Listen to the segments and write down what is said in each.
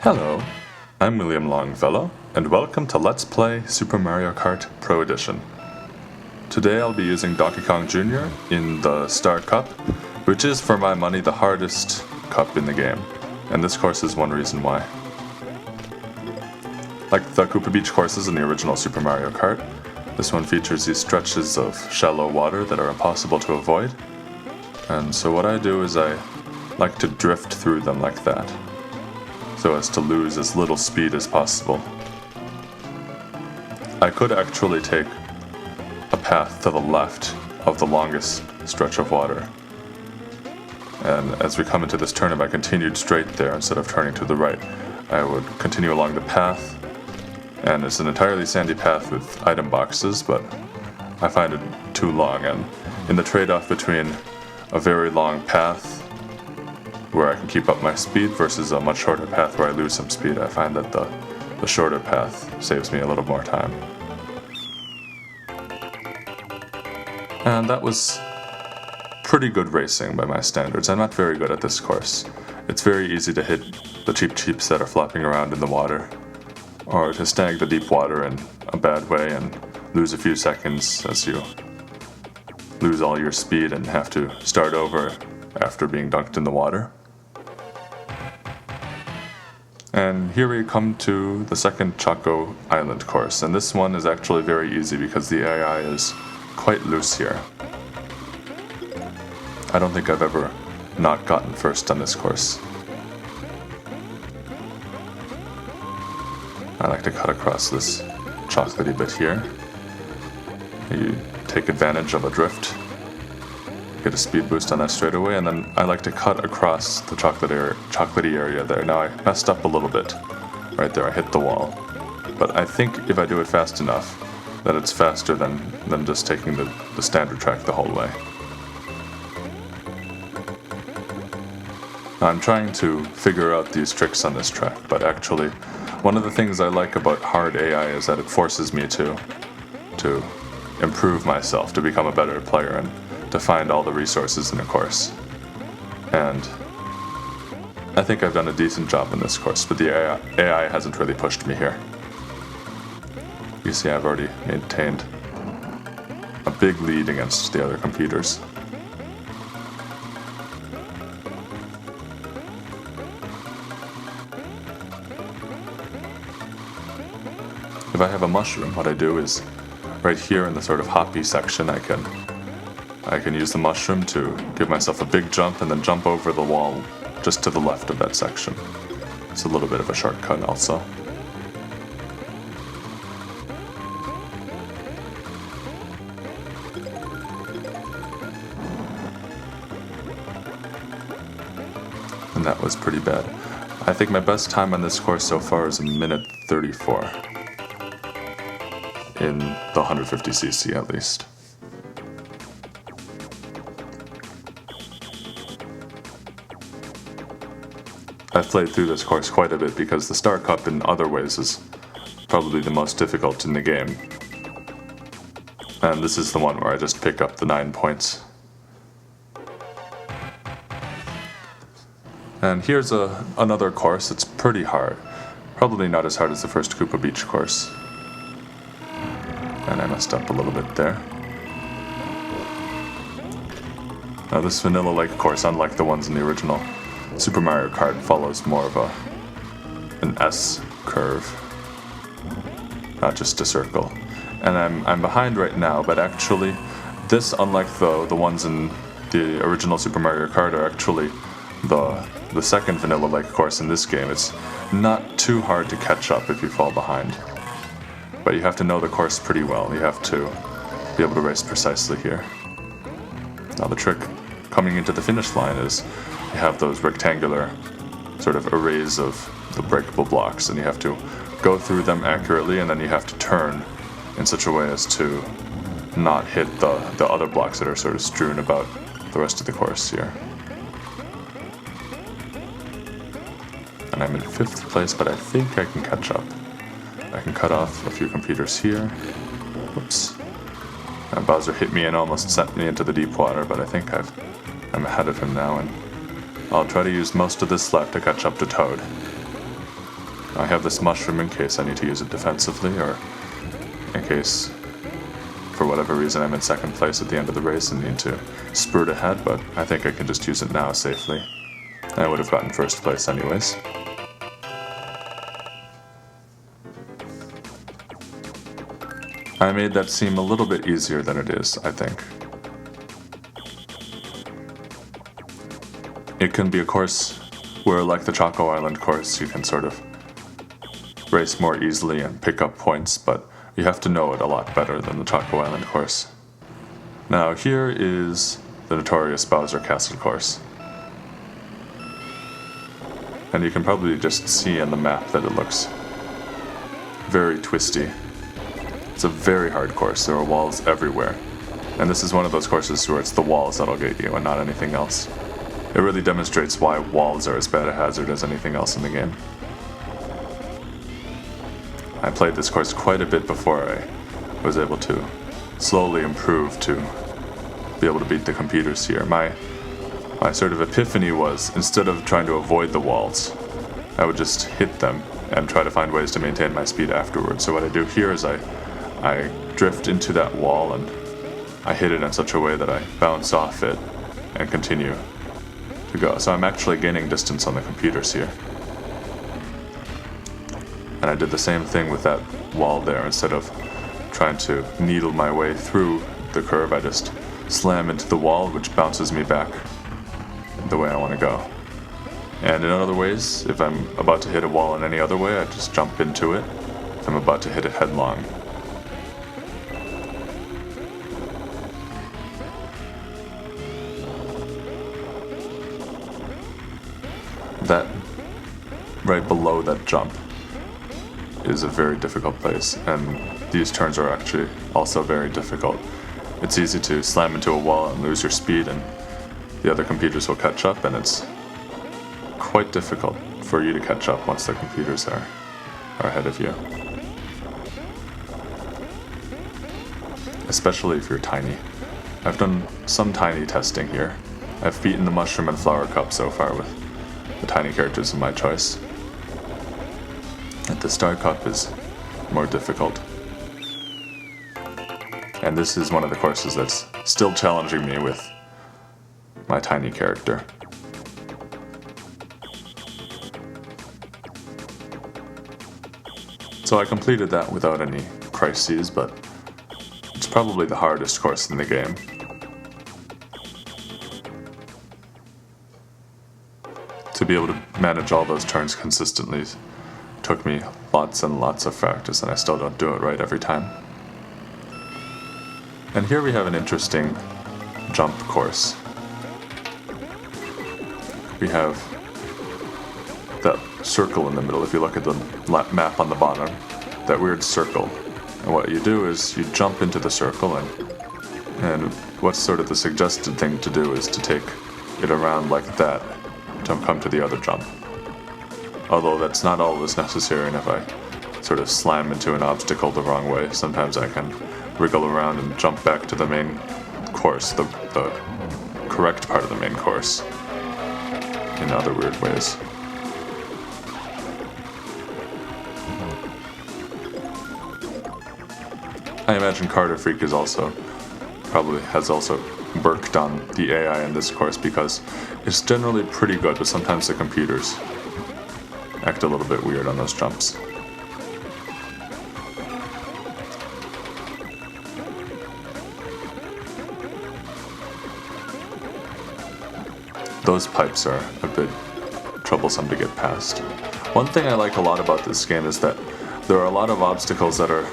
Hello, I'm William Longfellow, and welcome to Let's Play Super Mario Kart Pro Edition. Today I'll be using Donkey Kong Jr. in the Star Cup, which is for my money the hardest cup in the game, and this course is one reason why. Like the Koopa Beach courses in the original Super Mario Kart, this one features these stretches of shallow water that are impossible to avoid, and so what I do is I like to drift through them like that, so as to lose as little speed as possible. I could actually take a path to the left of the longest stretch of water, and as we come into this turn, if I continued straight there instead of turning to the right, I would continue along the path, and it's an entirely sandy path with item boxes, but I find it too long, and in the trade-off between a very long path where I can keep up my speed versus a much shorter path where I lose some speed, I find that the shorter path saves me a little more time. And that was pretty good racing by my standards. I'm not very good at this course. It's very easy to hit the cheap-cheeps that are flopping around in the water, or to snag the deep water in a bad way and lose a few seconds as you lose all your speed and have to start over after being dunked in the water. And here we come to the second Choco Island course, and this one is actually very easy because the AI is quite loose here. I don't think I've ever not gotten first on this course. I like to cut across this chocolatey bit here. You take advantage of a drift, get a speed boost on that straight away, and then I like to cut across the chocolatey area there. Now I messed up a little bit. Right there, I hit the wall. But I think if I do it fast enough, that it's faster than just taking the standard track the whole way. Now, I'm trying to figure out these tricks on this track, but actually, one of the things I like about hard AI is that it forces me to improve myself, to become a better player, and to find all the resources in a course. And I think I've done a decent job in this course, but the AI hasn't really pushed me here. You see, I've already maintained a big lead against the other computers. If I have a mushroom, what I do is, right here in the sort of hoppy section, I can use the mushroom to give myself a big jump and then jump over the wall just to the left of that section. It's a little bit of a shortcut also. And that was pretty bad. I think my best time on this course so far is a minute 34. In the 150cc at least. I've played through this course quite a bit because the Star Cup in other ways is probably the most difficult in the game. And this is the one where I just pick up the 9 points. And here's another course. It's pretty hard. Probably not as hard as the first Koopa Beach course. And I messed up a little bit there. Now this Vanilla Lake course, unlike the ones in the original Super Mario Kart, follows more of an S curve, not just a circle. And I'm behind right now, but actually this, unlike the ones in the original Super Mario Kart, are actually the second Vanilla Lake course in this game. It's not too hard to catch up if you fall behind. But you have to know the course pretty well. You have to be able to race precisely here. Now the trick coming into the finish line is you have those rectangular sort of arrays of the breakable blocks, and you have to go through them accurately, and then you have to turn in such a way as to not hit the other blocks that are sort of strewn about the rest of the course here. And I'm in 5th place, but I think I can catch up. I can cut off a few computers here. Whoops. Bowser hit me and almost sent me into the deep water, but I think I'm ahead of him now, and I'll try to use most of this lap to catch up to Toad. I have this mushroom in case I need to use it defensively, or in case, for whatever reason, I'm in second place at the end of the race and need to spurt ahead, but I think I can just use it now safely. I would have gotten first place anyways. I made that seem a little bit easier than it is, I think. It can be a course where, like the Choco Island course, you can sort of race more easily and pick up points, but you have to know it a lot better than the Choco Island course. Now here is the notorious Bowser Castle course. And you can probably just see in the map that it looks very twisty. It's a very hard course, there are walls everywhere. And this is one of those courses where it's the walls that'll get you and not anything else. It really demonstrates why walls are as bad a hazard as anything else in the game. I played this course quite a bit before I was able to slowly improve to be able to beat the computers here. My sort of epiphany was, instead of trying to avoid the walls, I would just hit them and try to find ways to maintain my speed afterwards. So what I do here is I drift into that wall and I hit it in such a way that I bounce off it and continue to go. So I'm actually gaining distance on the computers here. And I did the same thing with that wall there. Instead of trying to needle my way through the curve, I just slam into the wall, which bounces me back the way I want to go. And in other ways, if I'm about to hit a wall in any other way, I just jump into it. If I'm about to hit it headlong. That right below that jump is a very difficult place, and these turns are actually also very difficult. It's easy to slam into a wall and lose your speed, and the other computers will catch up, and it's quite difficult for you to catch up once the computers are ahead of you. Especially if you're tiny. I've done some tiny testing here. I've beaten the Mushroom and Flower Cup so far with the tiny characters of my choice. The Star Cup is more difficult. And this is one of the courses that's still challenging me with my tiny character. So I completed that without any crises, but it's probably the hardest course in the game. To be able to manage all those turns consistently took me lots and lots of practice, and I still don't do it right every time. And here we have an interesting jump course. We have that circle in the middle. If you look at the map on the bottom, that weird circle. And what you do is you jump into the circle, and what's sort of the suggested thing to do is to take it around like that to come to the other jump. Although that's not always necessary, and if I sort of slam into an obstacle the wrong way, sometimes I can wriggle around and jump back to the main course, the correct part of the main course, in other weird ways. I imagine Carter Freak has also worked on the AI in this course, because it's generally pretty good, but sometimes the computers act a little bit weird on those jumps. Those pipes are a bit troublesome to get past. One thing I like a lot about this game is that there are a lot of obstacles that are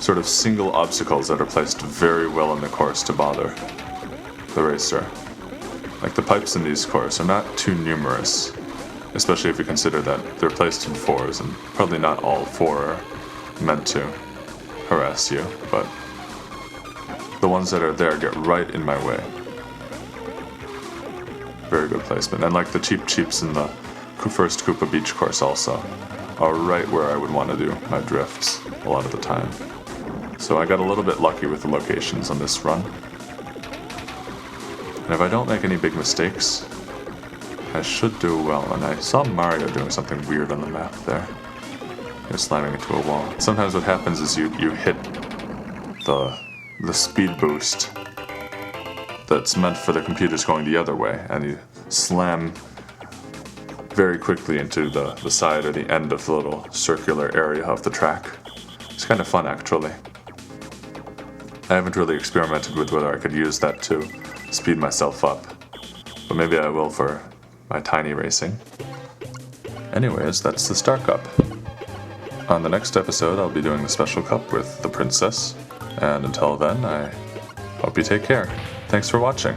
sort of single obstacles that are placed very well in the course to bother the racer. Like the pipes in these courses are not too numerous, especially if you consider that they're placed in fours, and probably not all four are meant to harass you, but the ones that are there get right in my way. Very good placement. And like the Cheep Cheeps in the first Koopa Beach course also are right where I would want to do my drifts a lot of the time. So I got a little bit lucky with the locations on this run. And if I don't make any big mistakes, I should do well. And I saw Mario doing something weird on the map there. you're slamming into a wall. Sometimes what happens is you hit the speed boost that's meant for the computers going the other way, and you slam very quickly into the side or the end of the little circular area of the track. It's kind of fun, actually. I haven't really experimented with whether I could use that to speed myself up, but maybe I will for my tiny racing. Anyways, that's the Star Cup. On the next episode, I'll be doing the Special Cup with the Princess, and until then, I hope you take care. Thanks for watching.